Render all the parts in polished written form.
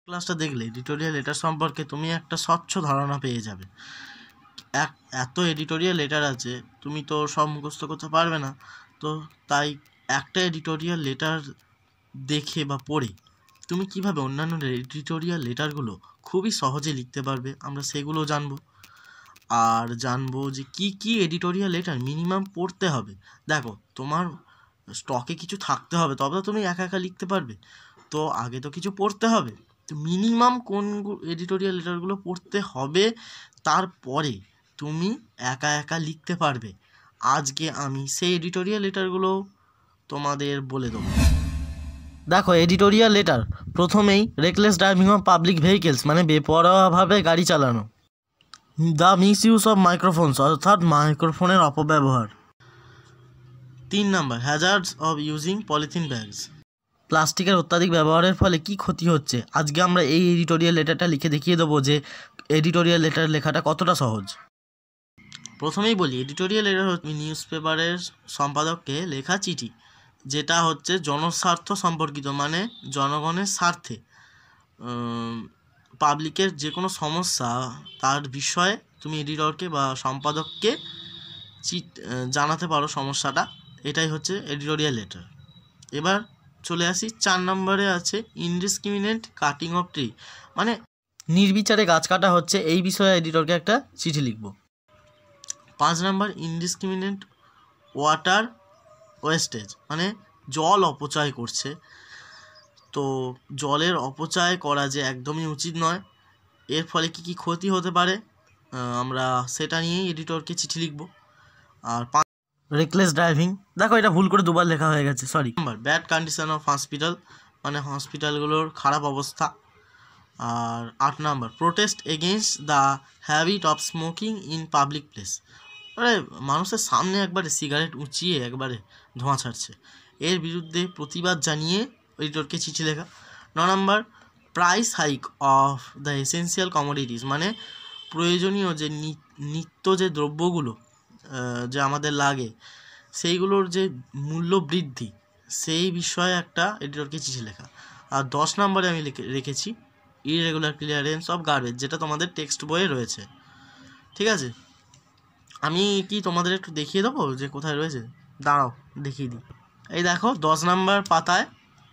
ক্লাসটা দেখলে editorial letter সম্পর্কে তুমি একটা স্বচ্ছ ধারণা পেয়ে যাবে। এত এডিটোরিয়াল লেটার আছে, তুমি তো সব মুখস্থ করতে পারবে না। তো তাই একটা এডিটোরিয়াল লেটার দেখে বা পড়ে তুমি কিভাবে অন্যান্য এডিটোরিয়াল লেটারগুলো খুবই সহজে লিখতে পারবে, আমরা সেগুলো জানবো। আর জানবো যে কি এডিটোরিয়াল লেটার মিনিমাম পড়তে হবে। দেখো, তোমার স্টকে কিছু থাকতে হবে, তবে তো তুমি একা একা লিখতে পারবে। তো আগে তো কিছু পড়তে হবে, তো মিনিমাম কোন এডিটোরিয়াল লেটারগুলো পড়তে হবে, তারপরে তুমি একা একা লিখতে পারবে। আজকে আমি সেই এডিটোরিয়াল লেটারগুলো তোমাদের বলে দেবো। দেখো, এডিটোরিয়াল লেটার প্রথমেই reckless driving of public vehicles, মানে বেপরোয়াভাবে গাড়ি চালানো। দ্য মিস ইউজ অফ মাইক্রোফোনস, অর্থাৎ মাইক্রোফোনের অপব্যবহার। 3 number, hazards of using polythene bags, প্লাস্টিকের অত্যাধিক ব্যবহারের ফলে কি ক্ষতি হচ্ছে। আজকে আমরা এই এডিটোরিয়াল লেটারটা লিখে দেখিয়ে দেবো যে এডিটোরিয়াল লেটার লেখাটা কতটা সহজ। প্রথমেই বলি, এডিটোরিয়াল লেটার হচ্ছে নিউজ পেপারের সম্পাদককে লেখা চিঠি, যেটা হচ্ছে জনস্বার্থ সম্পর্কিত, মানে জনগণের স্বার্থে পাবলিকের যে কোনো সমস্যা তার বিষয়ে তুমি এডিটরকে বা সম্পাদককে জানাতে পারো সমস্যাটা। এটাই হচ্ছে এডিটোরিয়াল লেটার। এবার চলে আসি 4 নম্বরে আছে ইনডিসক্রিমিনেট কাটিং অফ ট্রি, মানে নির্বিচারে গাছ কাটা হচ্ছে, এই বিষয়ে এডিটরকে একটা চিঠি লিখব। 5 নম্বর, ইনডিসক্রিমিনেট ওয়াটার ওয়েস্টেজ, মানে জল অপচয় করছে। তো জলের অপচয় করা যে একদমই উচিত নয়, এর ফলে কি ক্ষতি হতে পারে আমরা সেটা নিয়েই এডিটরকে চিঠি লিখব। আর রেকলেস ড্রাইভিং, দেখো এটা ভুল করে দুবার লেখা হয়ে গেছে, sorry. Number, bad condition of hospital, মানে হসপিটালগুলোর খারাপ অবস্থা। আর 8 number, protest against the habit of smoking in public place, মানে মানুষের সামনে একবারে সিগারেট উঁচিয়ে একবারে ধোঁয়া ছাড়ছে, এর বিরুদ্ধে প্রতিবাদ জানিয়ে এডিটরকে চিঠি লেখা। 9 number, price hike of the essential commodities, মানে প্রয়োজনীয় যে নিত্য যে দ্রব্যগুলো যে আমাদের লাগে, সেইগুলোর যে মূল্য বৃদ্ধি, সেই বিষয়ে একটা এডিটরকে চিঠি লেখা। আর 10 নম্বরে আমি রেখেছি ইররেগুলার ক্লিয়ারেন্স অফ গার্বেজ, যেটা তোমাদের টেক্সট বইয়ে রয়েছে। ঠিক আছে, আমি কি তোমাদের একটু দেখিয়ে দেবো যে কোথায় রয়েছে, দাঁড়াও দেখিয়ে দিই। এই দেখো 10 নম্বর পাতায়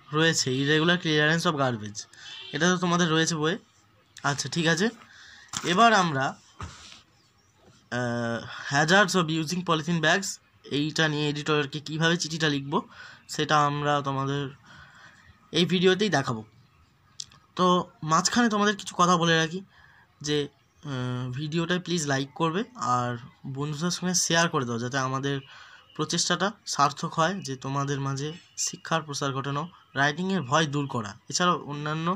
রয়েছে ইররেগুলার ক্লিয়ারেন্স অফ গার্বেজ, এটা তো তোমাদের রয়েছে বইয়ে। আচ্ছা ঠিক আছে, এবার আমরা hazards of using polythene bags, এইটা নিয়ে এডিটরকে কীভাবে চিঠিটা লিখবো সেটা আমরা তোমাদের এই ভিডিওতেই দেখাবো। তো মাঝখানে তোমাদের কিছু কথা বলে রাখি যে ভিডিওটায় প্লিজ লাইক করবে আর বন্ধুদের সঙ্গে শেয়ার করে দাও, যাতে আমাদের প্রচেষ্টাটা সার্থক হয়, যে তোমাদের মাঝে শিক্ষার প্রসার ঘটানো, রাইটিংয়ের ভয় দূর করা। এছাড়াও অন্যান্য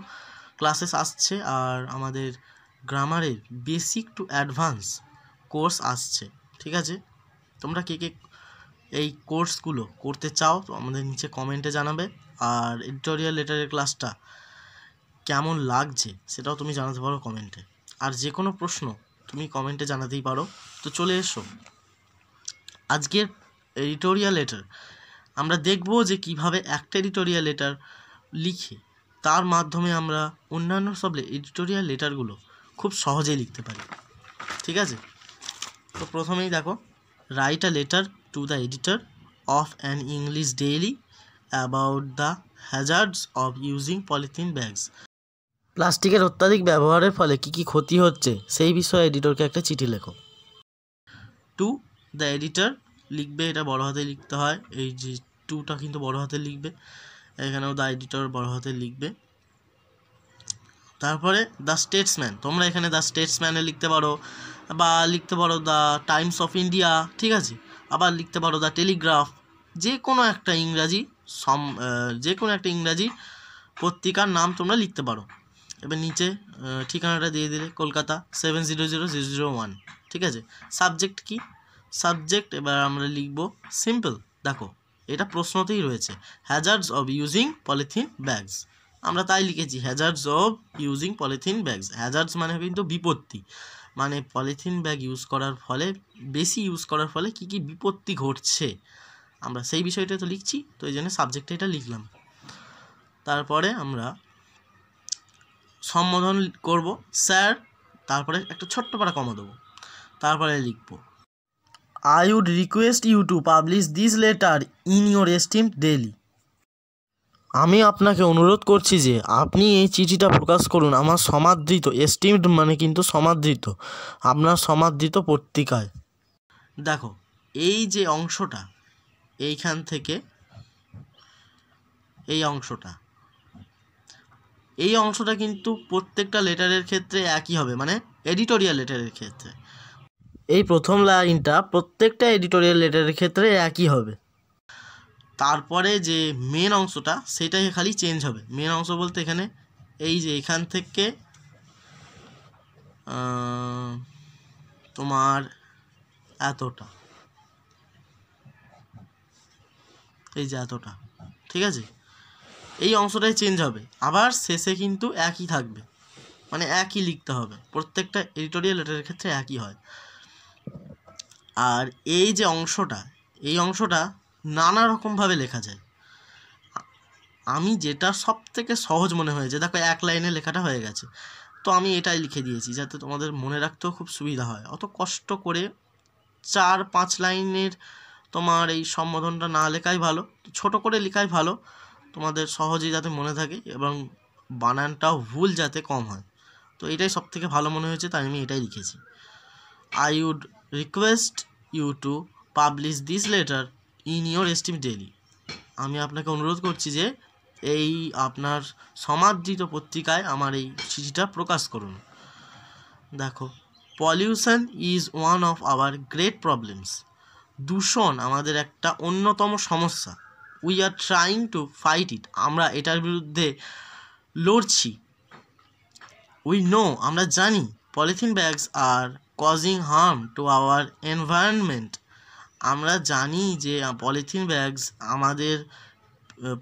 ক্লাসেস আসছে, আর আমাদের গ্রামারের বেসিক টু অ্যাডভান্স কোর্স আসছে। ঠিক আছে, তোমরা কে কে এই কোর্সগুলো করতে চাও তো আমাদের নিচে কমেন্টে জানাবে। আর এডিটোরিয়াল লেটারের ক্লাসটা কেমন লাগছে সেটাও তুমি জানাতে পারো কমেন্টে। আর যে কোনো প্রশ্ন তুমি কমেন্টে জানাতেই পারো। তো চলে এসো, আজকের এডিটোরিয়াল লেটার আমরা দেখব যে কিভাবে একটা এডিটোরিয়াল লেটার লিখে তার মাধ্যমে আমরা অন্যান্য সব এডিটোরিয়াল লেটারগুলো খুব সহজেই লিখতে পারি। ঠিক আছে, তো প্রথমেই দেখো, write a letter to the editor of an English daily about the hazards of using polythene bags, প্লাস্টিকের অত্যাধিক ব্যবহারের ফলে কি ক্ষতি হচ্ছে সেই বিষয়ে এডিটরকে একটা চিঠি লেখো। টু দ্য এডিটর লিখবে, এটা বড় হাতে লিখতে হয়, এই যে টুটা কিন্তু বড় হাতে লিখবে, এখানেও দ্য এডিটর বড় হাতে লিখবে। তারপরে দ্য স্টেটসম্যান, তোমরা এখানে দ্য স্টেটসম্যানে লিখতে পারো, বা লিখতে পারো দ্য টাইমস অফ ইন্ডিয়া। ঠিক আছে, আবার লিখতে পারো দ্য টেলিগ্রাফ, যে কোনো একটা ইংরাজি পত্রিকার নাম তোমরা লিখতে পারো। এবার নিচে ঠিকানাটা দিয়ে দিলে কলকাতা 700001। ঠিক আছে, সাবজেক্ট কি, সাবজেক্ট এবার আমরা লিখব সিম্পল। দেখো এটা প্রশ্নতেই রয়েছে, hazards of using polythene bags, আমরা তাই লিখেছি hazards of using polythene bags. Hazards মানে কিন্তু বিপত্তি, মানে পলিথিন ব্যাগ বেশি ইউজ করার ফলে কি বিপত্তি ঘটছে, আমরা সেই বিষয়টা তো লিখছি, তো এই জন্য সাবজেক্টে এটা লিখলাম। তারপরে আমরা সম্বোধন করব স্যার, তারপরে একটা ছোট্ট পারা কমা দেবো, তারপরে লিখব I would request you to publish this letter in your esteemed daily. আমি আপনাকে অনুরোধ করছি যে আপনি এই চিঠিটা প্রকাশ করুন আমার সমাদৃত, এস্টিমড মানে কিন্তু সমাদৃত, আপনার সমাদৃত পত্রিকায়। দেখো এই যে অংশটা, এইখান থেকে এই অংশটা কিন্তু প্রত্যেকটা লেটারের ক্ষেত্রে একই হবে, মানে এডিটোরিয়াল লেটারের ক্ষেত্রে এই প্রথম লাইনটা প্রত্যেকটা এডিটোরিয়াল লেটারের ক্ষেত্রে একই হবে। তারপরে যে মেন অংশটা সেটাই খালি চেঞ্জ হবে। মেন অংশ বলতে এখানে এই যে এখান থেকে তোমার এতটা, এই যে এতটা, ঠিক আছে, এই অংশটাই চেঞ্জ হবে। আবার শেষে কিন্তু একই থাকবে, মানে একই লিখতে হবে, প্রত্যেকটা এডিটোরিয়াল লেটারের ক্ষেত্রে একই হয়। আর এই যে অংশটা, এই অংশটা নানা রকমভাবে লেখা যায়। আমি যেটা সব থেকে সহজ মনে হয়েছে, দেখো এক লাইনে লেখাটা হয়ে গেছে, তো আমি এটাই লিখে দিয়েছি যাতে তোমাদের মনে রাখতেও খুব সুবিধা হয়। অত কষ্ট করে 4-5 লাইনের তোমার এই সম্বোধনটা না লেখাই ভালো, ছোট করে লেখাই ভালো, তোমাদের সহজেই যাতে মনে থাকে এবং বানানটাও ভুল যাতে কম হয়। তো এটাই সব থেকে ভালো মনে হয়েছে, তাই আমি এটাই লিখেছি। I would request you to publish this letter in your esteemed daily. আমি আপনাকে অনুরোধ করছি যে এই আপনার সমাদৃত পত্রিকায় আমার এই চিঠিটা প্রকাশ করুন। দেখো, pollution is one of our great problems. দূষণ আমাদের একটা অন্যতম সমস্যা। We are trying to fight it. আমরা এটার বিরুদ্ধে লড়ছি। উই নো, আমরা জানি, polythene bags are causing harm to our environment. আমরা জানি যে পলিথিন ব্যাগস আমাদের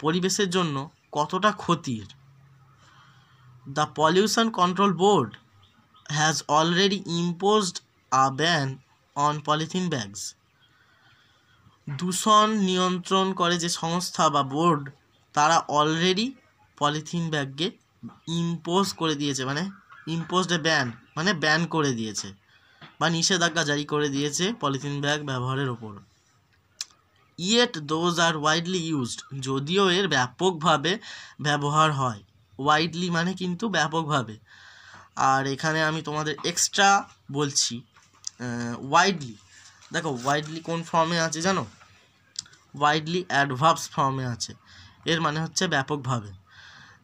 পরিবেশের জন্য কতটা ক্ষতির। The pollution control board has already imposed a ban on polythene bags. দূষণ নিয়ন্ত্রণ করে যে সংস্থা বা বোর্ড, তারা অলরেডি পলিথিন ব্যাগকে ইম্পোজ করে দিয়েছে, মানে ইম্পোজড এ ব্যান, মানে ব্যান করে দিয়েছে বা নিষেধাজ্ঞা জারি করে দিয়েছে পলিথিন ব্যাগ ব্যবহারের ওপর। Yet those are widely used, যদিও এর ব্যাপকভাবে ব্যবহার হয়। ওয়াইডলি মানে কিন্তু ব্যাপকভাবে। আর এখানে আমি তোমাদের এক্সট্রা বলছি ওয়াইডলি। দেখো ওয়াইডলি কোন ফর্মে আছে জানো? ওয়াইডলি অ্যাডভার্বস ফর্মে আছে, এর মানে হচ্ছে ব্যাপকভাবে।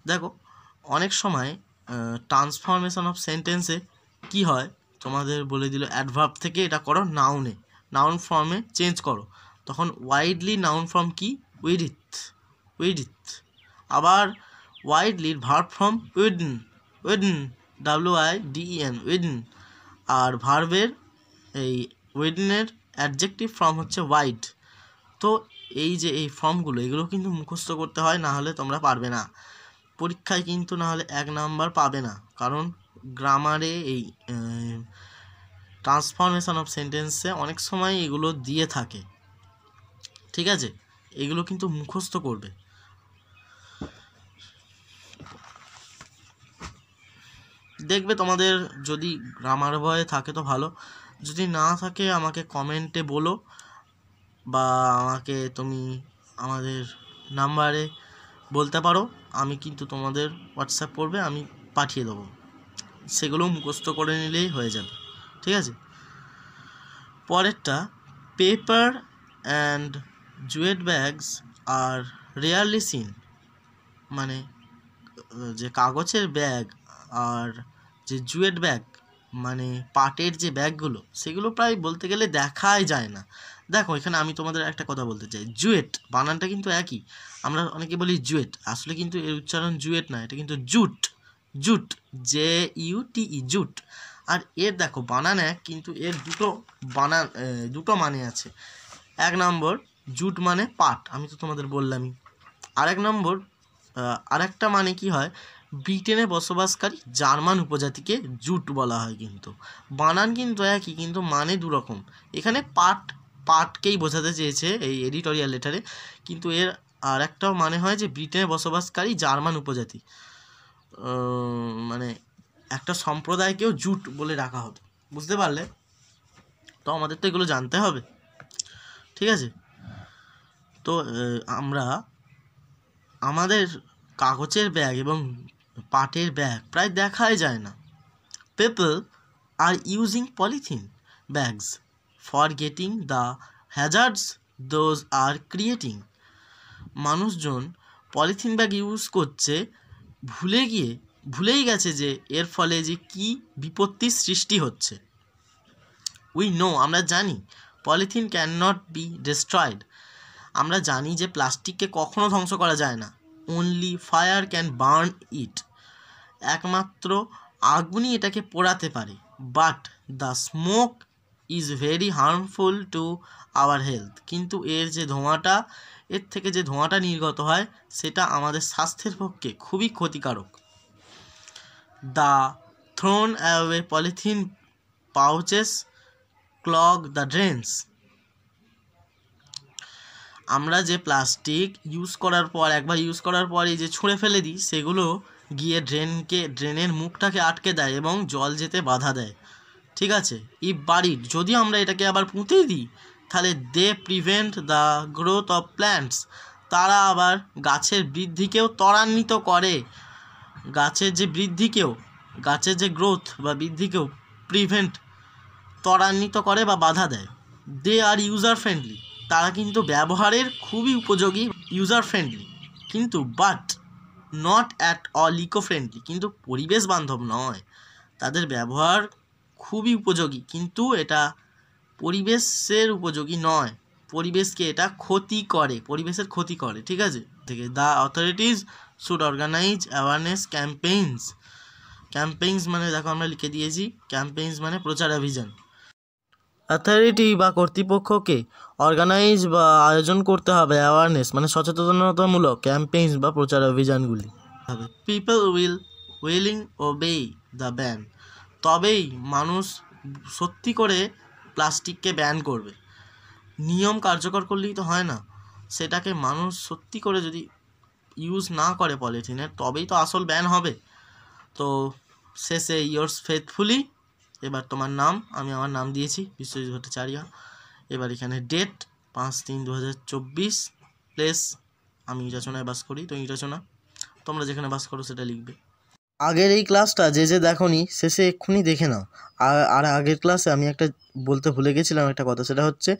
দেখো অনেক সময় ট্রান্সফরমেশন অফ সেন্টেন্সে কি হয়, তোমাদের বলে দিল অ্যাডভার্ব থেকে এটা করো নাউনে, নাউন ফর্মে চেঞ্জ করো, তখন ওয়াইডলি নাউন ফর্ম কি? উইডিথ। আবার ওয়াইডলির verb form widen, WIDEN, widen. আর ভার্বের এই উইডেনের অ্যাডজেক্টিভ ফর্ম হচ্ছে ওয়াইড। তো এই যে এই ফর্মগুলো, এগুলো কিন্তু মুখস্থ করতে হয়, না হলে তোমরা পারবে না পরীক্ষায়, কিন্তু না হলে 1 নাম্বার পাবে না। কারণ গ্রামারে এই ট্রান্সফরমেশন অফ সেন্টেন্সে অনেক সময় এগুলো দিয়ে থাকে, ঠিক আছে? এগুলো কিন্তু মুখস্থ করবে। দেখবে তোমাদের যদি গ্রামার বইয়ে থাকে তো ভালো, যদি না থাকে আমাকে কমেন্টে বলো, বা আমাকে তুমি আমাদের নাম্বারে বলতে পারো, আমি কিন্তু তোমাদের হোয়াটসঅ্যাপ করবে, আমি পাঠিয়ে দেবো, সেগুলো মুখস্থ করে নিলেই হয়ে যাবে, ঠিক আছে? পরেরটা, paper and jute bags are rarely seen, মানে যে কাগজের ব্যাগ আর যে জুয়েট ব্যাগ মানে পাটের যে ব্যাগগুলো, সেগুলো প্রায় বলতে গেলে দেখাই যায় না। দেখো এখানে আমি তোমাদের একটা কথা বলতে চাই, জুয়েট বানানটা কিন্তু একই, আমরা অনেকে বলি জুয়েট, আসলে কিন্তু এর উচ্চারণ জুয়েট না, এটা কিন্তু জুট, JUTE, জুট। আর এর দেখো বানান এক, কিন্তু এর দুটো মানে আছে। 1 নম্বর জুট মানে পাট, আমি তো তোমাদের বললামই। আরেকটা মানে কি হয়, ব্রিটেনে বসবাসকারী জার্মান উপজাতিকে জুট বলা হয়, কিন্তু বানান কিন্তু একই, কিন্তু মানে দুরকম। এখানে পাটকেই বোঝাতে চেয়েছে এই এডিটোরিয়াল লেটারে, কিন্তু এর আর একটাও মানে হয় যে ব্রিটেনে বসবাসকারী জার্মান উপজাতি। মানে একটা সম্প্রদায়কেও জুট বলে ডাকা হতো। বুঝতে পারলে? তো আমাদের তো এগুলো জানতে হবে, ঠিক আছে? তো আমরা আমাদের কাগজের ব্যাগ এবং পাটের ব্যাগ প্রায় দেখাই যায় না। People are using polythene bags, forgetting the hazards those are creating. মানুষজন পলিথিন ব্যাগ ইউজ করছে ভুলেই গেছে যে এর ফলে যে কি বিপত্তির সৃষ্টি হচ্ছে। উই নো, আমরা জানি, polythene can not be destroyed, আমরা জানি যে প্লাস্টিককে কখনো ধ্বংস করা যায় না। অনলি ফায়ার ক্যান বার্ন ইট, একমাত্র আগুনই এটাকে পোড়াতে পারে। But the smoke is very harmful to our health, কিন্তু এর থেকে যে ধোঁয়াটা নির্গত হয় সেটা আমাদের স্বাস্থ্যের পক্ষে খুবই ক্ষতিকারক। The thrown away polythene pouches clog the drains, আমরা যে প্লাস্টিক একবার ইউজ করার পরই যে ছুঁড়ে ফেলে দিই, সেগুলো গিয়ে ড্রেনের মুখটাকে আটকে দেয় এবং জল যেতে বাধা দেয়, ঠিক আছে? যদি আমরা এটাকে আবার পুঁতে দিই, তাহলে they prevent the growth of plants, তারা আবার গাছের বৃদ্ধিকেও ত্বরান্বিত করে, গাছের যে গ্রোথ বা বৃদ্ধিকেও ত্বরান্বিত করে বা বাধা দেয়। দে আর ইউজার ফ্রেন্ডলি, তারা কিন্তু ব্যবহারের খুবই উপযোগী, ইউজার ফ্রেন্ডলি, কিন্তু but not at all eco friendly, কিন্তু পরিবেশ বান্ধব নয়। তাদের ব্যবহার খুবই উপযোগী, কিন্তু এটা পরিবেশের উপযোগী নয়, পরিবেশের ক্ষতি করে, ঠিক আছে? The authorities should organise awareness campaigns মানে দেখো আমরা লিখে দিয়েছি, ক্যাম্পেইনস মানে প্রচার অভিযান। অথরিটি বা কর্তৃপক্ষকে অর্গানাইজ বা আয়োজন করতে হবে অ্যাওয়ারনেস মানে সচেতনতামূলক ক্যাম্পেইনস বা প্রচার অভিযানগুলি হবে। People willing obey the ban, তবেই মানুষ সত্যি করে প্লাস্টিককে ব্যান করবে। নিয়ম কার্যকর করলেই তো হয় না, সেটাকে মানুষ সত্যি করে যদি ইউজ না করে পলিথিনের, তবেই তো আসল ব্যান হবে। তো শেষে ইয়োর্স ফেথফুলি, এবার তোমার নাম, আমি আমার নাম দিয়েছি বিশ্বজিৎ ভট্টাচার্য। এবার এখানে ডেট 5/3/2024, প্লেস আমি ইটাচনায় বাস করি, তো ইটাচনা, তোমরা যেখানে বাস করো সেটা লিখবে। আগের এই ক্লাসটা যে দেখোনি শেষে এক্ষুনি দেখে নাও। আর আগের ক্লাসে আমি একটা বলতে ভুলে গেছিলাম একটা কথা, সেটা হচ্ছে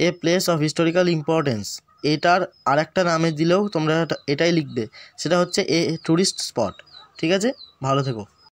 a place of historical importance. এটার আর একটা নামে দিলেও তোমরা এটাই লিখবে, সেটা হচ্ছে এ টুরিস্ট স্পট। ঠিক আছে, ভালো থেকো।